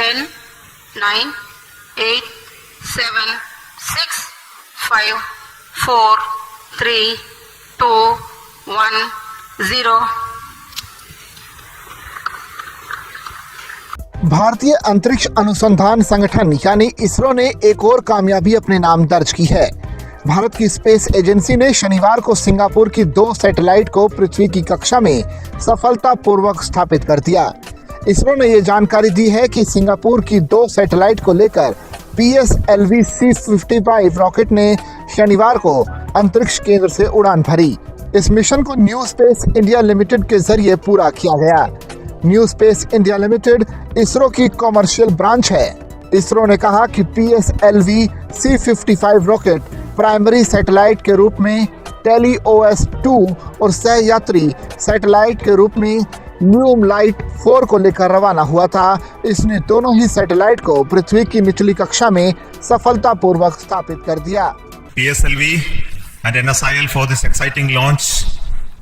10, 9, 8, 7, 6, 5, 4, 3, 2, 1, 0. भारतीय अंतरिक्ष अनुसंधान संगठन यानी इसरो ने एक और कामयाबी अपने नाम दर्ज की है। भारत की स्पेस एजेंसी ने शनिवार को सिंगापुर की 2 सैटेलाइट को पृथ्वी की कक्षा में सफलतापूर्वक स्थापित कर दिया। इसरो ने ये जानकारी दी है कि सिंगापुर की 2 सैटेलाइट को लेकर PSLV C-55 रॉकेट ने शनिवार को अंतरिक्ष केंद्र से उड़ान भरी। इस मिशन को न्यू स्पेस इंडिया लिमिटेड के जरिए पूरा किया गया। New space India limited ISRO की कॉमर्शियल ब्रांच है। इसरो ने कहा कि PSLV C-55 rocket primary satellite के रूप में टेलीओएस-2 और सहयात्री सैटेलाइट के रूप में ल्यूमलाइट 4 को लेकर रवाना हुआ था। इसने दोनों ही सैटेलाइट को पृथ्वी की निचली कक्षा में सफलतापूर्वक स्थापित कर दिया। PSLV and NSIL for this exciting launch.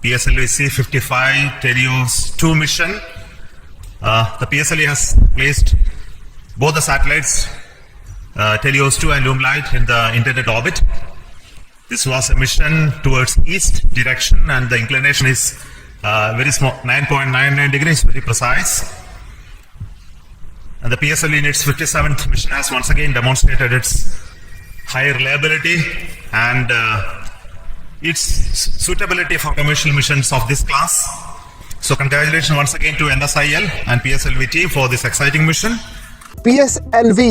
PSLV C-55 Teleios-2 mission. The PSLV has placed both the satellites, Teleios-2 and Llumlight, in the intended orbit. This was a mission towards east direction, and the inclination is very small, 9.99 degrees, very precise. And the PSLV in its 57th mission has once again demonstrated its high reliability and its suitability for commercial missions of this class. So congratulations once again to NSIL and PSLV team for this exciting mission. PSLV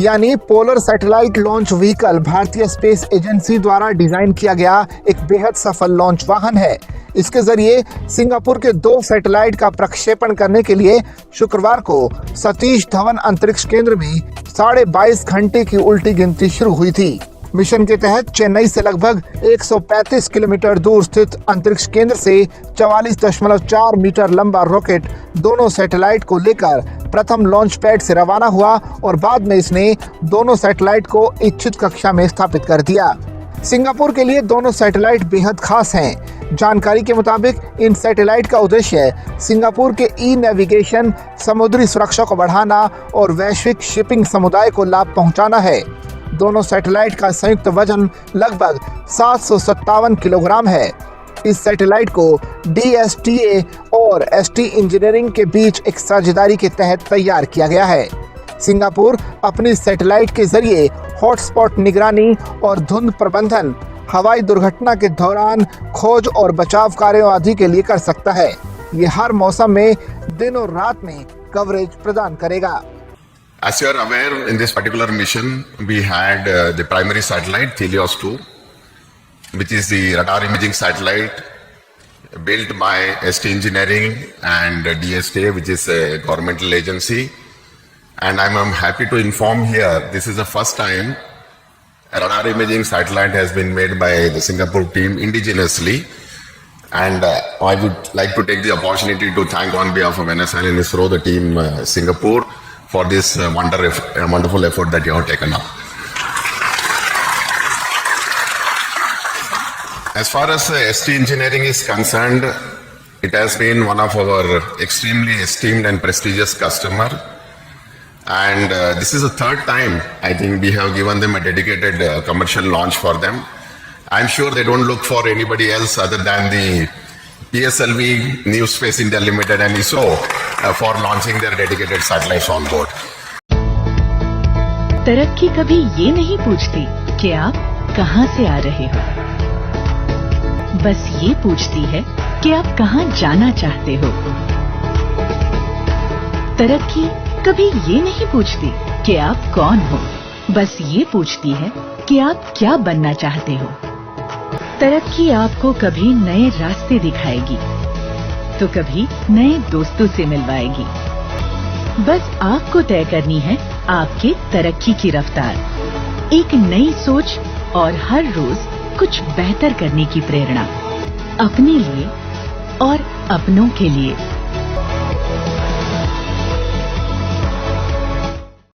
यानी polar satellite launch vehicle भारतीय space agency द्वारा design किया गया एक बेहद सफल launch वाहन है। इसके जरिए सिंगापुर के 2 सैटेलाइट का प्रक्षेपण करने के लिए शुक्रवार को सतीश धवन अंतरिक्ष केंद्र में 22.5 घंटे की उल्टी गिनती शुरू हुई थी। मिशन के तहत चेन्नई से लगभग 135 किलोमीटर दूर स्थित अंतरिक्ष केंद्र से 44.4 मीटर लंबा रॉकेट दोनों सैटेलाइट को लेकर प्रथम लॉन्च पैड से रवाना हुआ और बाद में इसने दोनों सैटेलाइट को इच्छित कक्षा में स्थापित कर दिया। सिंगापुर के लिए दोनों सैटेलाइट बेहद खास हैं। जानकारी के मुताबिक इन सैटेलाइट का उद्देश्य सिंगापुर के नेविगेशन, समुद्री सुरक्षा को बढ़ाना और वैश्विक शिपिंग समुदाय को लाभ पहुंचाना है। दोनों सैटेलाइट का संयुक्त वजन लगभग 757 किलोग्राम है। इस सैटेलाइट को DSTA और ST इंजीनियरिंग के बीच एक साझेदारी के तहत तैयार किया गया है। सिंगापुर अपनी सैटेलाइट के जरिए हॉटस्पॉट निगरानी और धुंध प्रबंधन, हवाई दुर्घटना के दौरान खोज और बचाव कार्यों आदि के लिए कर सकता है। ये हर मौसम में दिन और रात में कवरेज प्रदान करेगा। As you are aware, in this particular mission, we had the primary satellite, Teleios-2, which is the radar imaging satellite built by ST Engineering and DSTA, which is a governmental agency. And I'm happy to inform here, this is the first time a radar imaging satellite has been made by the Singapore team indigenously. And I would like to take the opportunity to thank on behalf of NSIL and ISRO, the team Singapore, for this wonderful effort that you have taken up. As far as ST Engineering is concerned, it has been one of our extremely esteemed and prestigious customer. And this is the 3rd time I think we have given them a dedicated commercial launch for them. I'm sure they don't look for anybody else other than the PSLV, New Space India Limited and ISRO for launching their dedicated satellites on board. तरक्की कभी ये नहीं पूछती कि आप कहां से आ रहे हो, बस ये पूछती है कि आप कहां जाना चाहते हो। तरक्की कभी ये नहीं पूछती कि आप कौन हो, बस ये पूछती है कि आप क्या बनना चाहते हो। तरक्की आपको कभी नए रास्ते दिखाएगी तो कभी नए दोस्तों से मिलवाएगी। बस आपको तय करनी है आपके तरक्की की रफ्तार, एक नई सोच और हर रोज कुछ बेहतर करने की प्रेरणा, अपने लिए और अपनों के लिए।